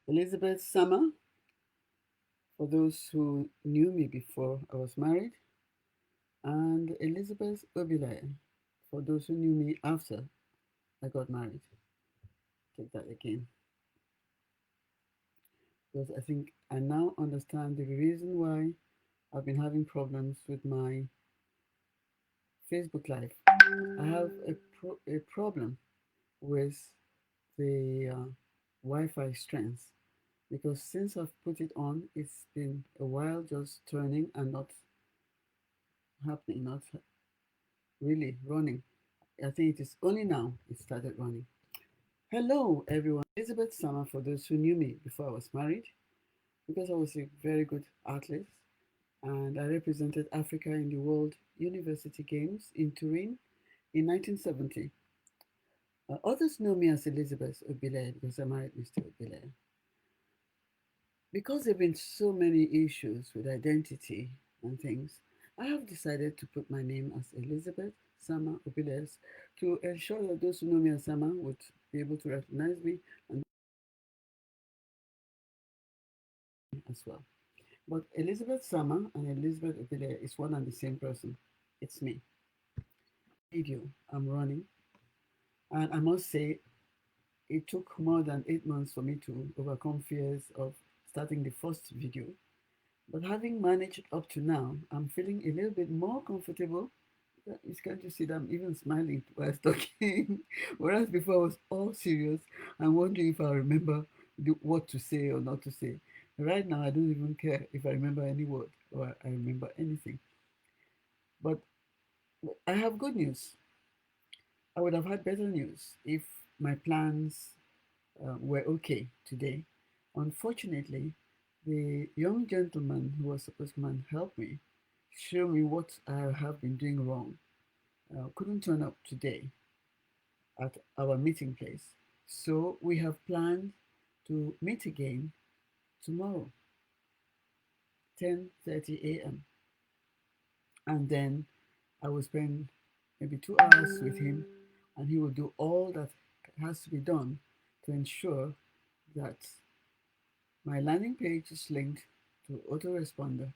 Elizabeth Summer, for those who knew me before I was married, and Elizabeth Obile, for those who knew me after I got married. Take that again, because I think I now understand the reason why I've been having problems with my Facebook Live. I have a problem with the Wi-Fi strength because since I've put it on, it's been a while just turning and not happening, not really running. I think it is only now it started running. Hello, everyone. Elizabeth Summer, for those who knew me before I was married, because I was a very good athlete and I represented Africa in the World University Games in Turin in 1970. Others know me as Elizabeth Obile because I married Mr. Obile. Because there have been so many issues with identity and things, I have decided to put my name as Elizabeth Sama Obiles to ensure that those who know me as Sama would be able to recognize me and as well. But Elizabeth Sama and Elizabeth Obile is one and the same person. It's me. Video I'm running, and I must say it took more than 8 months for me to overcome fears of starting the first video. But having managed up to now, I'm feeling a little bit more comfortable. It's can't you see that I'm even smiling while talking? Whereas before I was all serious and wondering if I remember what to say or not to say. Right now, I don't even care if I remember any word or I remember anything. But I have good news. I would have had better news if my plans were okay today. Unfortunately, the young gentleman who was supposed to come and help me, show me what I have been doing wrong, couldn't turn up today at our meeting place. So we have planned to meet again tomorrow, 10:30 a.m. And then I will spend maybe 2 hours with him, and he will do all that has to be done to ensure that my landing page is linked to autoresponder.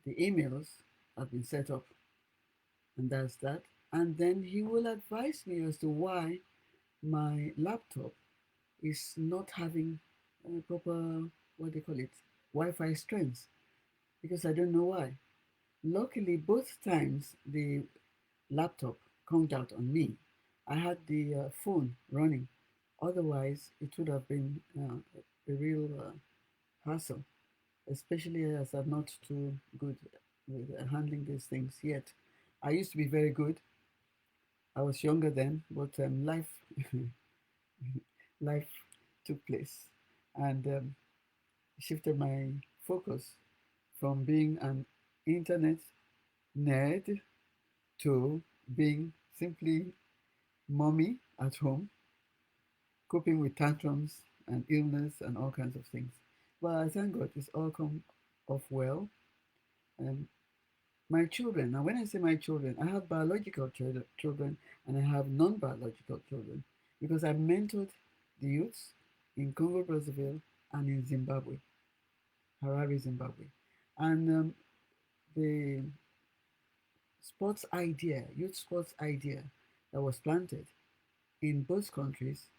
The emails have been set up, and that's that. And then he will advise me as to why my laptop is not having proper, what they call it, Wi-Fi strength, because I don't know why. Luckily, both times the laptop conked out on me. I had the phone running. Otherwise, it would have been a real hassle, especially as I'm not too good with handling these things yet. I used to be very good. I was younger then, but life took place and shifted my focus from being an internet nerd to being simply mommy at home, coping with tantrums and illness and all kinds of things. But I thank God it's all come off well. And my children, now when I say my children, I have biological children and I have non-biological children because I mentored the youths in Congo Brazzaville and in Zimbabwe, Harare, Zimbabwe. And the youth sports idea that was planted in both countries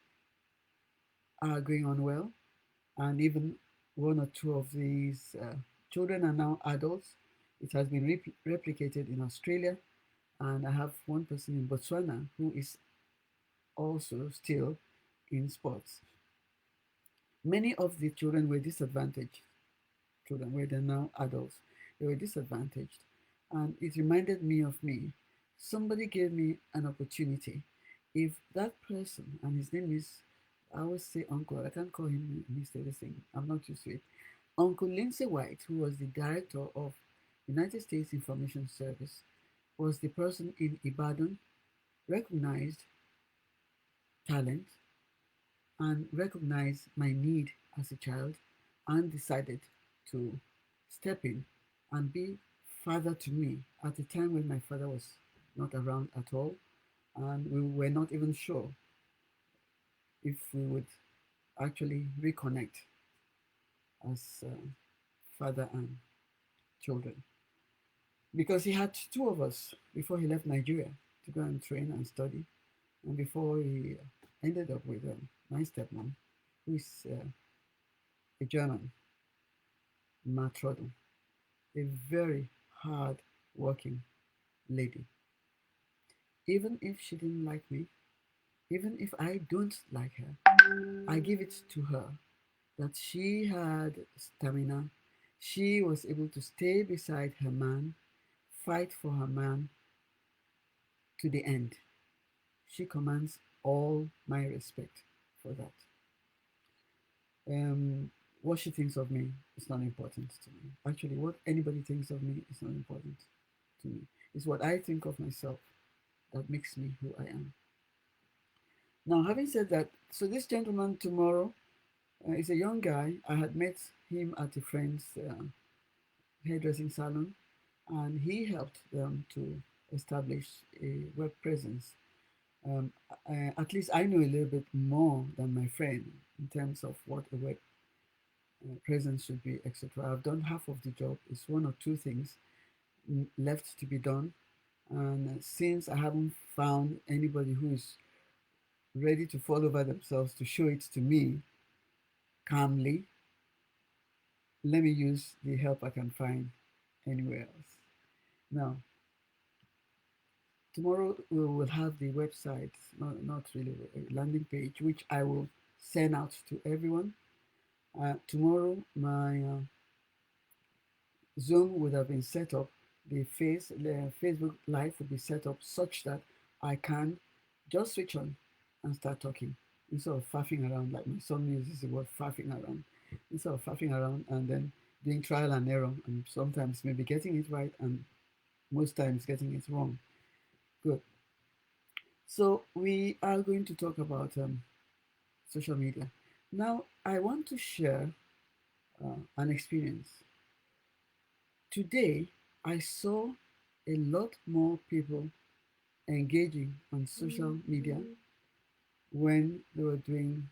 are going on well. And even one or two of these children are now adults. It has been replicated in Australia. And I have one person in Botswana who is also still in sports. Many of the children were disadvantaged, children where they're now adults. They were disadvantaged. And it reminded me of me. Somebody gave me an opportunity. If that person, and his name is, I always say uncle, I can't call him Mr. Lissing, I'm not used to it. Uncle Lindsay White, who was the director of United States Information Service, was the person in Ibadan, recognized talent and recognized my need as a child and decided to step in and be father to me at a time when my father was not around at all. And we were not even sure if we would actually reconnect. as father and children. Because he had two of us before he left Nigeria to go and train and study, and before he ended up with my stepmom, who is a German, matrodden, a very hard working lady. Even if she didn't like me, even if I don't like her, I give it to her that she had stamina. She was able to stay beside her man, fight for her man to the end. She commands all my respect for that. What she thinks of me is not important to me. Actually, what anybody thinks of me is not important to me. It's what I think of myself that makes me who I am. Now, having said that, so this gentleman tomorrow is a young guy. I had met him at a friend's hairdressing salon, and he helped them to establish a web presence. At least I know a little bit more than my friend in terms of what a web presence should be, etc. I've done half of the job. It's one or two things left to be done. And since I haven't found anybody who is ready to fall over themselves to show it to me calmly, let me use the help I can find anywhere else. Now, tomorrow we will have the website, not really a landing page, which I will send out to everyone. Tomorrow, my Zoom would have been set up, the Facebook Live would be set up such that I can just switch on and start talking instead of faffing around, like my son uses the word faffing around. Instead of faffing around and then doing trial and error, and sometimes maybe getting it right and most times getting it wrong. Good. So we are going to talk about social media. Now, I want to share an experience. Today, I saw a lot more people engaging on social media when they were doing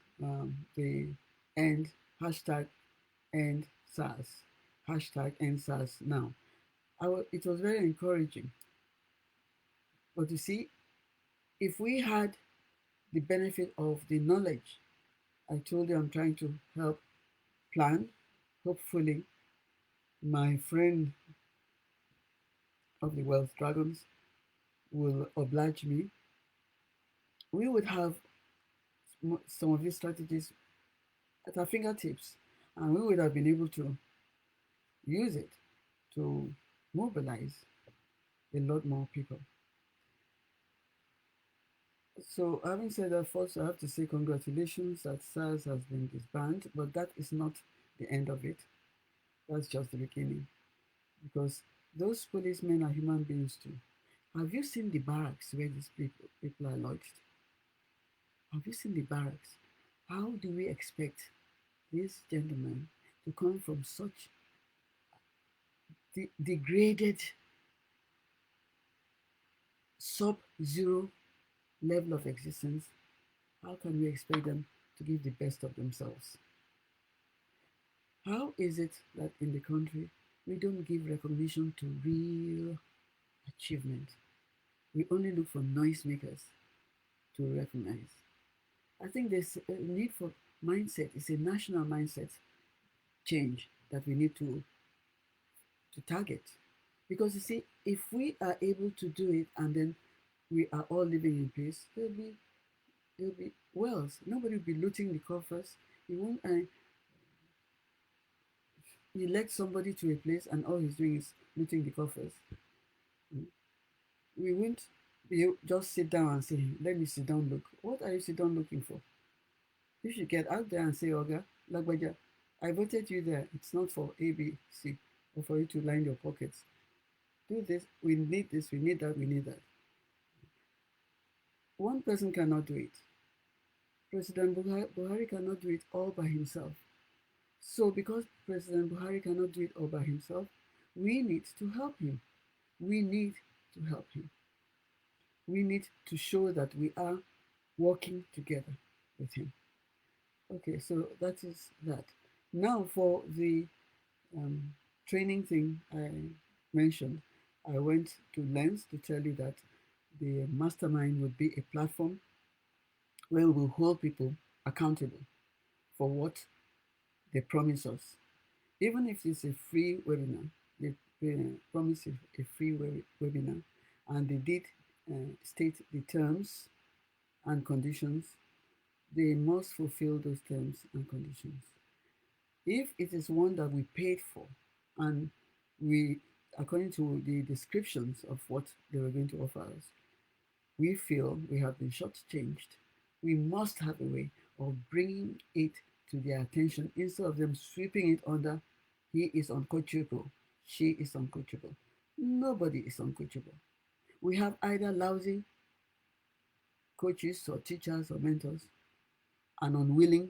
the end hashtag end SARS, hashtag end SARS now. It was very encouraging. But you see, if we had the benefit of the knowledge I told you I'm trying to help plan, hopefully my friend of the Wealth Dragons will oblige me. We would have some of these strategies at our fingertips, and we would have been able to use it to mobilize a lot more people. So, having said that, first I have to say congratulations that SARS has been disbanded, but that is not the end of it. That's just the beginning, because those policemen are human beings too. Have you seen the barracks where these people are lodged? Have you seen the barracks? How do we expect these gentlemen to come from such degraded, sub-zero level of existence? How can we expect them to give the best of themselves? How is it that in the country we don't give recognition to real achievement? We only look for noisemakers to recognize. I think there's a need for mindset. It's a national mindset change that we need to target. Because you see, if we are able to do it and then we are all living in peace, there'll be wells. Nobody will be looting the coffers. You won't elect somebody to a place and all he's doing is looting the coffers. We won't just sit down and say, let me sit down look. What are you sit down looking for? You should get out there and say, Oga, Lagbaja, I voted you there. It's not for A, B, C, or for you to line your pockets. Do this. We need this. We need that. We need that. One person cannot do it. President Buhari cannot do it all by himself. So because President Buhari cannot do it all by himself, we need to help him. We need to help him. We need to show that we are working together with him. Okay, so that is that. Now, for the um, training thing I mentioned, I went to Lens to tell you that the mastermind would be a platform where we will hold people accountable for what they promise us. Even if it's a free webinar, they promise a free webinar, and they did state the terms and conditions. They must fulfill those terms and conditions. If it is one that we paid for, and we, according to the descriptions of what they were going to offer us, we feel we have been shortchanged, we must have a way of bringing it to their attention instead of them sweeping it under, he is uncoachable, she is uncoachable. Nobody is uncoachable. We have either lousy coaches or teachers or mentors and unwilling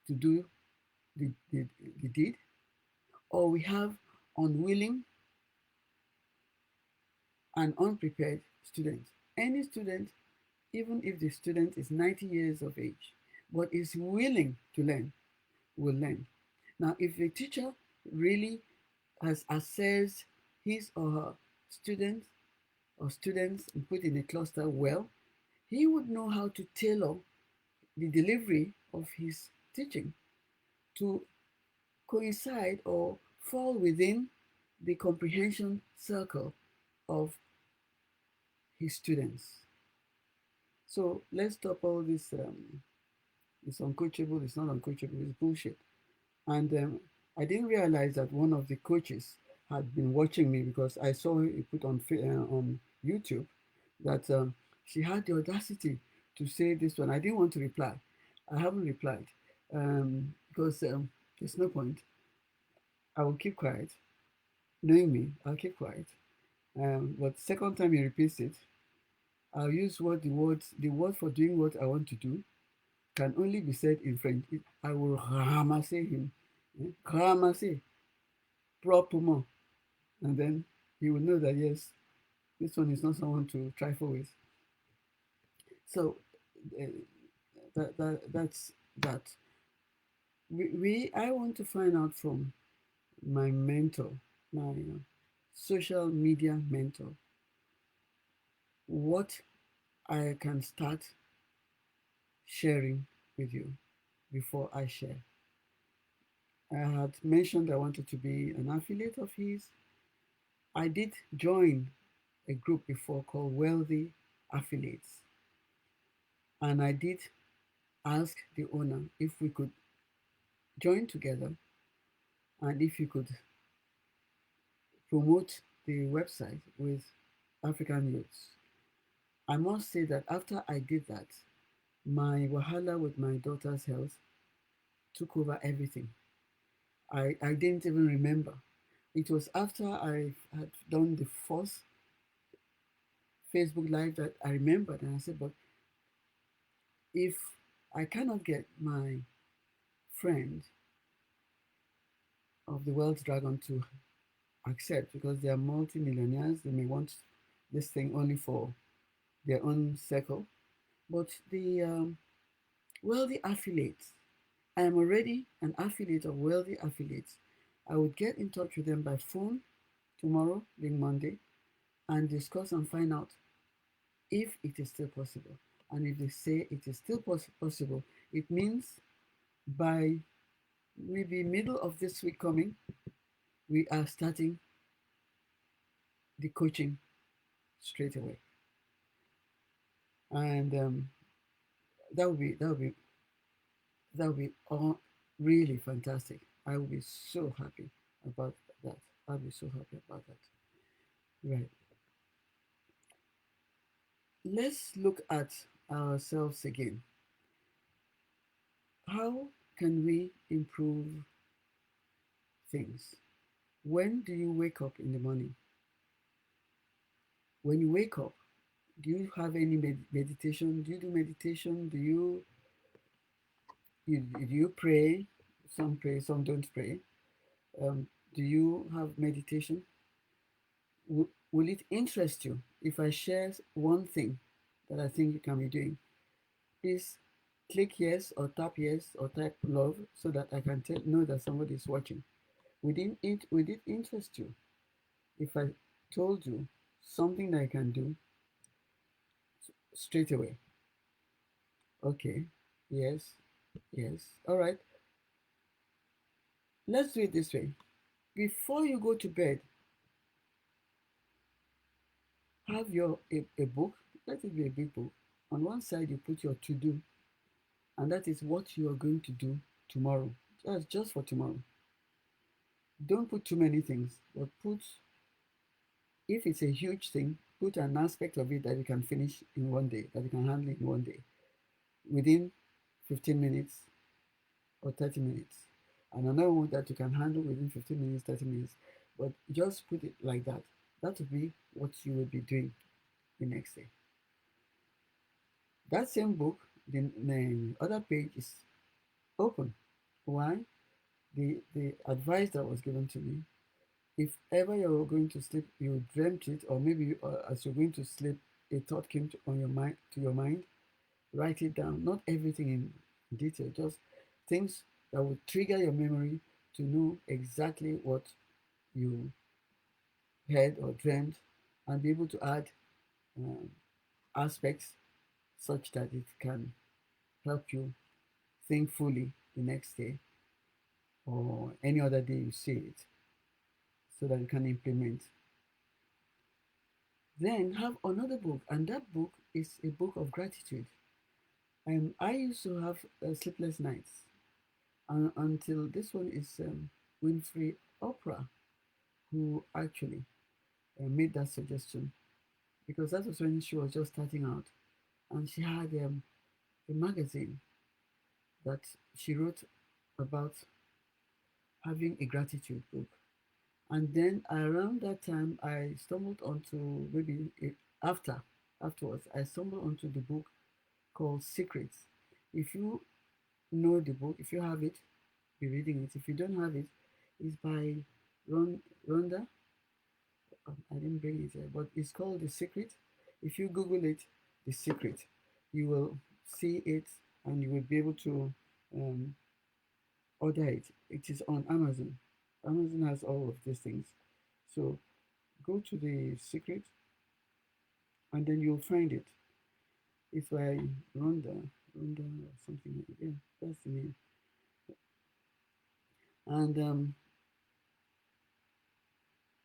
to do the, the, the deed, or we have unwilling and unprepared students. Any student, even if the student is 90 years of age, but is willing to learn, will learn. Now, if a teacher really has assessed his or her students or students and put in a cluster well, he would know how to tailor the delivery of his teaching to coincide or fall within the comprehension circle of his students. So let's stop all this. It's uncoachable. It's not uncoachable. It's bullshit. And I didn't realize that one of the coaches had been watching me because I saw it put on YouTube that she had the audacity to say this one. I didn't want to reply. I haven't replied because there's no point. I will keep quiet. Knowing me, I'll keep quiet. But second time he repeats it, I'll use what the word for doing what I want to do can only be said in French. I will ramasser him, ramasser proprement, and then he will know that yes, this one is not someone to trifle with. So uh, that's that. I want to find out from my mentor, my social media mentor, what I can start sharing with you before I share. I had mentioned I wanted to be an affiliate of his. I did join a group before called Wealthy Affiliates, and I did ask the owner if we could join together and if he could promote the website with African youths. I must say that after I did that, my wahala with my daughter's health took over everything. I didn't even remember. It was after I had done the first Facebook Live that I remembered, and I said, but if I cannot get my friend of the Wealth Dragon to accept because they are multi-millionaires, they may want this thing only for their own circle. But the wealthy affiliates, I am already an affiliate of wealthy affiliates. I would get in touch with them by phone tomorrow, being Monday, and discuss and find out if it is still possible. And if they say it is still possible, it means by maybe middle of this week coming, we are starting the coaching straight away, and that would be all really fantastic. I will be so happy about that. I'll be so happy about that. Right. Let's look at ourselves again. How can we improve things? When do you wake up in the morning? When you wake up, do you have any meditation? Do you do meditation? Do you pray? Some pray, some don't pray. Do you have meditation? Will it interest you if I share one thing that I think you can be doing? Please Click yes or tap yes or type love so that I can know that somebody is watching. Would it interest you if I told you something that I can do straight away? Okay. Yes. Yes. All right. Let's do it this way. Before you go to bed, have a book. Let it be a big book. On one side, you put your to do, and that is what you are going to do tomorrow. Just for tomorrow. Don't put too many things, but if it's a huge thing, put an aspect of it that you can finish in one day, that you can handle in one day, within 15 minutes or 30 minutes. And another one that you can handle within 15 minutes, 30 minutes. But just put it like that. That will be what you will be doing the next day. That same book, the other page is open. Why? The advice that was given to me, if ever you're going to sleep, you dreamt it, or maybe as you're going to sleep, a thought came on your mind to your mind, write it down. Not everything in detail, just things that will trigger your memory to know exactly what you heard or dreamed, and be able to add um, aspects such that it can help you think fully the next day or any other day you see it, so that you can implement. Then have another book, and that book is a book of gratitude. I used to have sleepless nights until this one is Winfrey Oprah, who actually made that suggestion, because that was when she was just starting out, and she had a magazine that she wrote about having a gratitude book. And then around that time, I stumbled onto afterwards, I stumbled onto the book called Secrets. If you know the book, if you have it, be reading it. If you don't have it, it's by Rhonda. I didn't bring it here, but it's called The Secret. If you Google it, The Secret, you will see it, and you will be able to um, order it. It is on Amazon. Amazon has all of these things. So go to The Secret, and then you'll find it. It's by Rhonda or something. Yeah, that's the name. And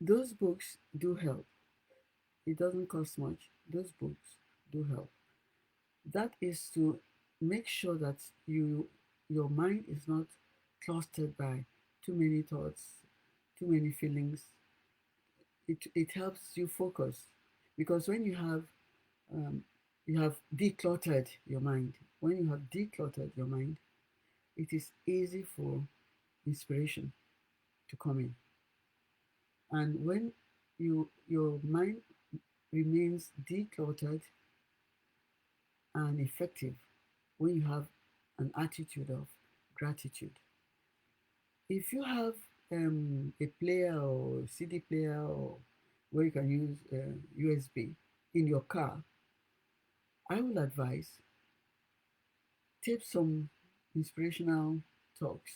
those books do help. It doesn't cost much. Those books do help. That is to make sure that your mind is not clustered by too many thoughts, too many feelings. It helps you focus, because when you have decluttered your mind. When you have decluttered your mind, it is easy for inspiration to come in. And when your mind remains decluttered and effective, when you have an attitude of gratitude. If you have a player or CD player, or where you can use USB in your car, I will advise tape some inspirational talks.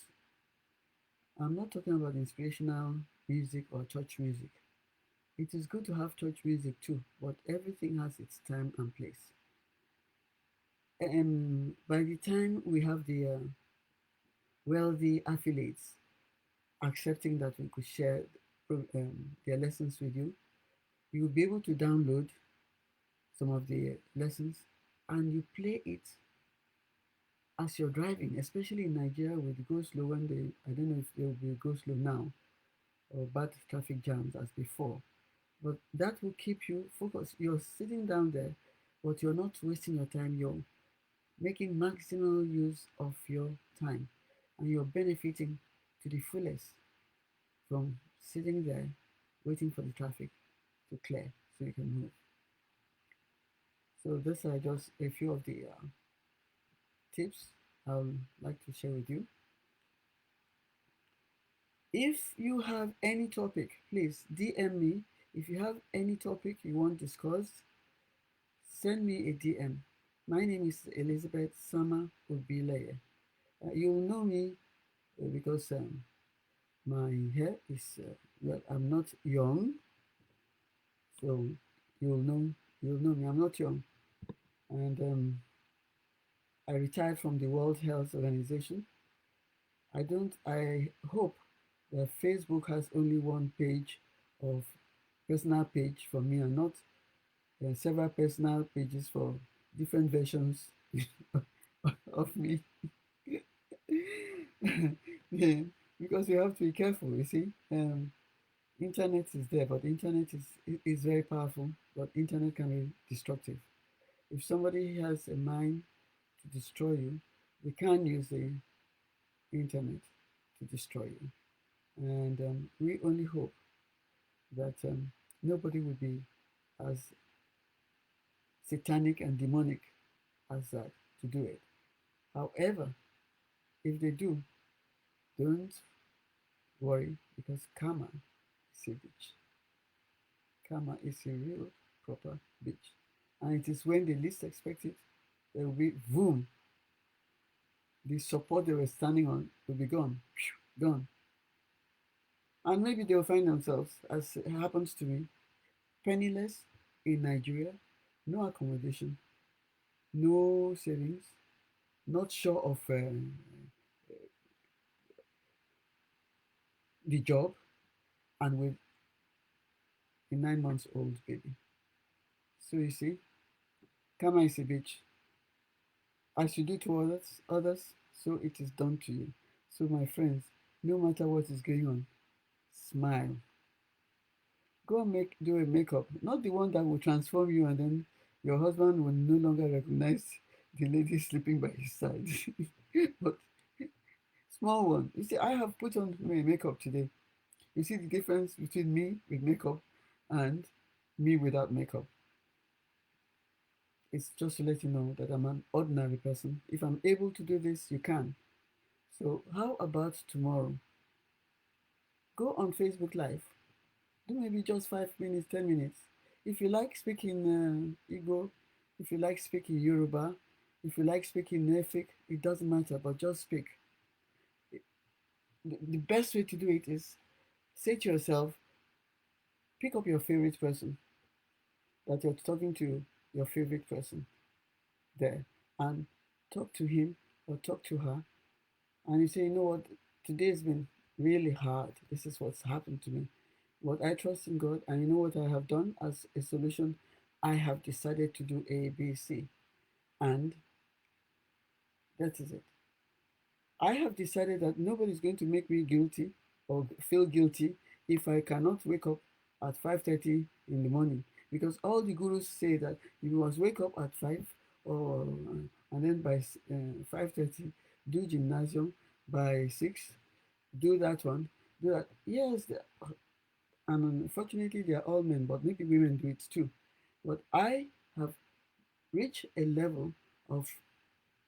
I'm not talking about inspirational music or church music. It is good to have church music too, but everything has its time and place. By the time we have the wealthy affiliates accepting that we could share their lessons with you, you'll be able to download some of the lessons, and you play it as you're driving, especially in Nigeria with go slow when I don't know if there will be go slow now or bad traffic jams as before, but that will keep you focused. You're sitting down there, but you're not wasting your time. You're making maximal use of your time, and you're benefiting to the fullest from sitting there waiting for the traffic to clear so you can move. So these are just a few of the tips I would like to share with you. If you have any topic, please DM me. If you have any topic you want discussed, send me a DM. My name is Elizabeth Sama Obileye. You'll know me because my hair is, well, I'm not young, so you'll know, you'll know me. I'm not young. And I retired from the World Health Organization. I hope that Facebook has only one page of personal page for me and not several personal pages for different versions of me. Yeah, because you have to be careful, you see. Internet is there, but is very powerful, but internet can be destructive. If somebody has a mind to destroy you, they can use the internet to destroy you. And we only hope that nobody will be as satanic and demonic as that to do it. However, if they do, don't worry because karma is a bitch. Karma is a real proper bitch. And it is when they least expect it, there will be boom. The support they were standing on will be gone. Gone. And maybe they'll find themselves, as it happens to me, penniless in Nigeria, no accommodation, no savings, not sure of the job, and with a 9 months old baby. So you see, karma is a bitch. As you do to others, so it is done to you. So my friends, no matter what is going on, smile. Go and do a makeup, not the one that will transform you and then your husband will no longer recognize the lady sleeping by his side. But small one. You see, I have put on my makeup today. You see the difference between me with makeup and me without makeup. It's just to let you know that I'm an ordinary person. If I'm able to do this, you can. So, how about tomorrow? Go on Facebook Live. Do maybe just 5 minutes, 10 minutes. If you like speaking Igbo, if you like speaking Yoruba, if you like speaking Nefik, it doesn't matter, but just speak. The best way to do it is say to yourself, pick up your favorite person that you're talking to, your favorite person there, and talk to him or talk to her. And you say, you know what, today's been really hard. This is what's happened to me. But I trust in God, and you know what I have done as a solution? I have decided to do A, B, C, and that is it. I have decided that nobody's going to make me guilty or feel guilty if I cannot wake up at 5:30 in the morning, because all the gurus say that you must wake up at 5 or and then by 5:30 do gymnasium, by 6 do that one, do that. Yes, and unfortunately they are all men, but maybe women do it too. But I have reached a level of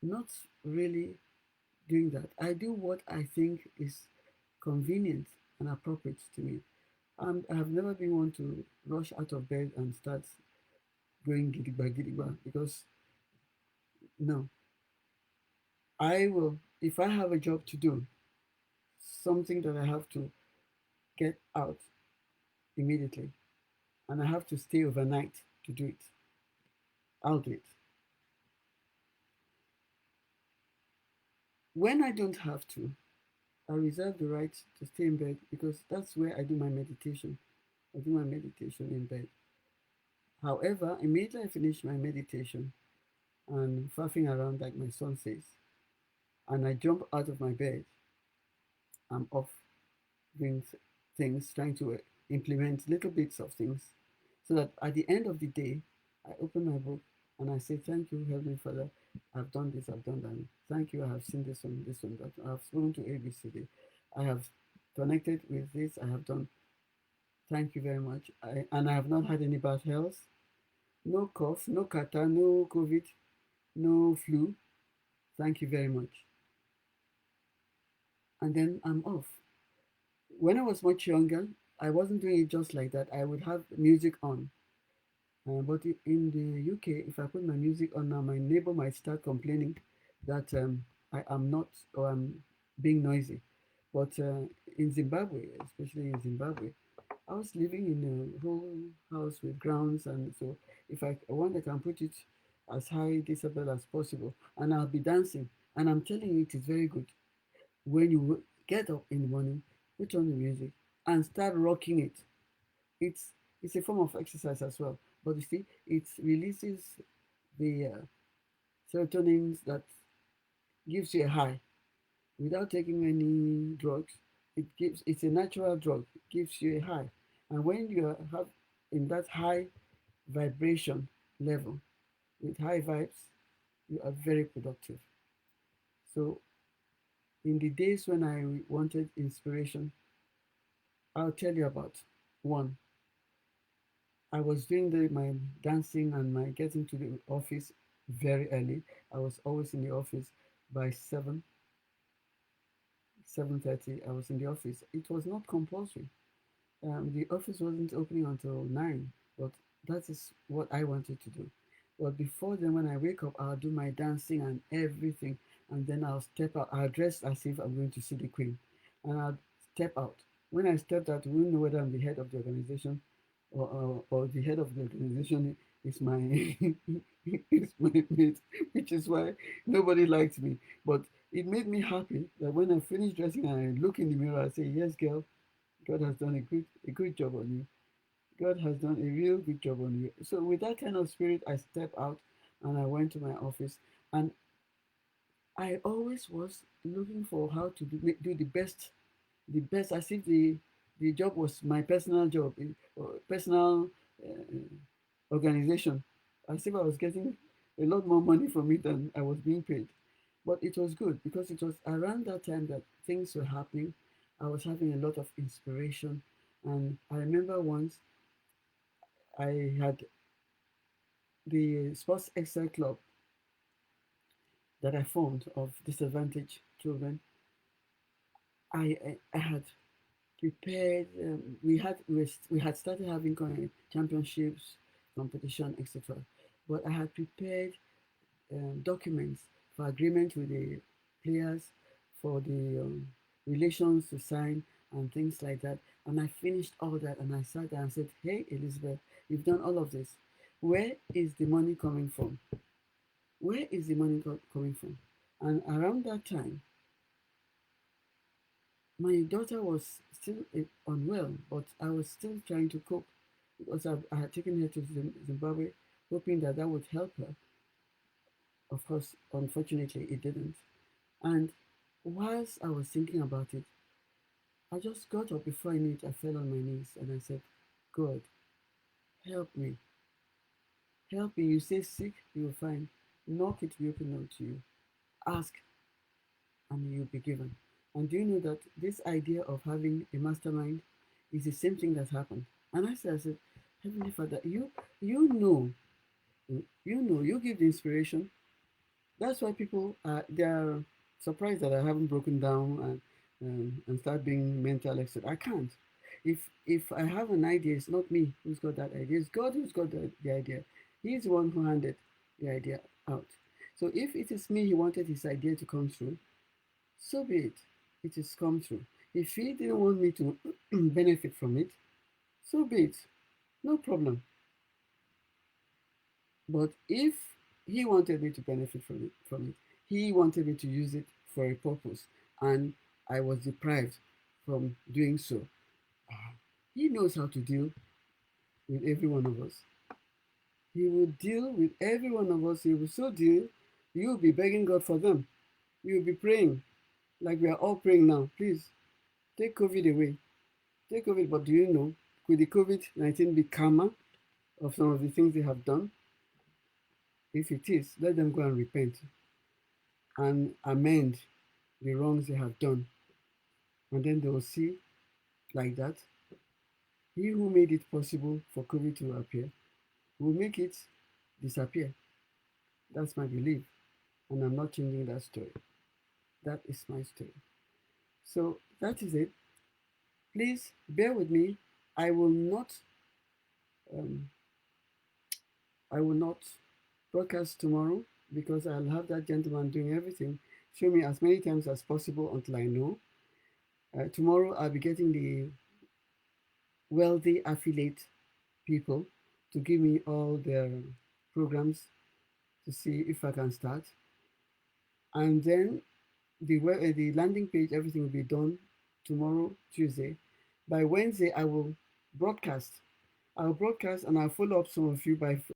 not really doing that. I do what I think is convenient and appropriate to me. I have never been one to rush out of bed and start going gidigba gidigba because no, I will, if I have a job to do, something that I have to get out immediately, and I have to stay overnight to do it, I'll do it. When I don't have to, I reserve the right to stay in bed because that's where I do my meditation. I do my meditation in bed. However, immediately I finish my meditation and faffing around, like my son says, and I jump out of my bed, I'm off doing things, trying to implement little bits of things so that at the end of the day, I open my book and I say, thank you, Heavenly Father, I've done this, I've done that. Thank you, I have seen this one, that. I have spoken to ABCD. I have connected with this, I have done. Thank you very much. And I have not had any bad health. No cough, no catarrh, no COVID, no flu. Thank you very much. And then I'm off. When I was much younger, I wasn't doing it just like that. I would have music on. But in the UK, if I put my music on now, my neighbor might start complaining that I am not, or I'm being noisy. But in Zimbabwe, especially in Zimbabwe, I was living in a whole house with grounds, and so if I want, I can put it as high decibel as possible, and I'll be dancing. And I'm telling you, it is very good. When you get up in the morning, put on the music and start rocking it. It's it's a form of exercise as well. But you see, it releases the serotonin that gives you a high without taking any drugs. It's a natural drug. It gives you a high, and when you have in that high vibration level with high vibes, you are very productive. So in the days when I wanted inspiration, I'll tell you about one. I was doing my dancing and my getting to the office very early. I was always in the office by 7:30. I was in the office. It was not compulsory. The office wasn't opening until 9, but that is what I wanted to do. But before then, when I wake up, I'll do my dancing and everything, and then I'll step out. I'll dress as if I'm going to see the queen, and I'll step out. When I stepped out, we won't know whether I'm the head of the organization, or the head of the organization is my is my mate, which is why nobody liked me. But it made me happy that when I finish dressing and I look in the mirror, I say, "Yes, girl, God has done a good job on you. God has done a real good job on you." So with that kind of spirit, I stepped out and I went to my office, and I always was looking for how to do the best, as if the job was my personal job, or personal organization, as if I was getting a lot more money from it than I was being paid. But it was good because it was around that time that things were happening. I was having a lot of inspiration. And I remember once I had the Sports Excel Club that I formed of disadvantaged children. I had prepared. We had started having championships, competition, etc. But I had prepared documents for agreement with the players, for the relations to sign and things like that. And I finished all that, and I sat there and said, "Hey, Elizabeth, you've done all of this. Where is the money coming from? Where is the money coming from?" And around that time, my daughter was still unwell, but I was still trying to cope because I had taken her to Zimbabwe, hoping that that would help her. Of course, unfortunately, it didn't. And whilst I was thinking about it, I just got up. Before I knew it, I fell on my knees and I said, "God, help me. Help me. You say seek, you will find. Knock, it will be opened unto you. Ask, and you'll be given." And do you know that this idea of having a mastermind is the same thing that happened? And I said, "Heavenly Father, you know, you give the inspiration. That's why people they are surprised that I haven't broken down and start being mental expert. I can't. If I have an idea, it's not me who's got that idea. It's God who's got the idea. He's the one who handed the idea out. So if it is me, he wanted his idea to come through, so be it. It is come true. If he didn't want me to benefit from it, so be it. No problem. But if he wanted me to benefit from it, he wanted me to use it for a purpose, and I was deprived from doing so. He knows how to deal with every one of us. He will deal with every one of us. He will so deal. You'll be begging God for them. You'll be praying like we are all praying now. Please take COVID away. Take COVID. But do you know, could the COVID-19 be karma of some of the things they have done? If it is, let them go and repent and amend the wrongs they have done. And then they will see, like that, he who made it possible for COVID to appear will make it disappear. That's my belief. And I'm not changing that story. That is my story. So that is it. Please bear with me. I will not um, I will not broadcast tomorrow because I'll have that gentleman doing everything. Show me as many times as possible until I know. Tomorrow I'll be getting the wealthy affiliate people to give me all their programs to see if I can start. And then the landing page, everything will be done tomorrow, Tuesday. By Wednesday, I will broadcast. I'll broadcast and I'll follow up some of you by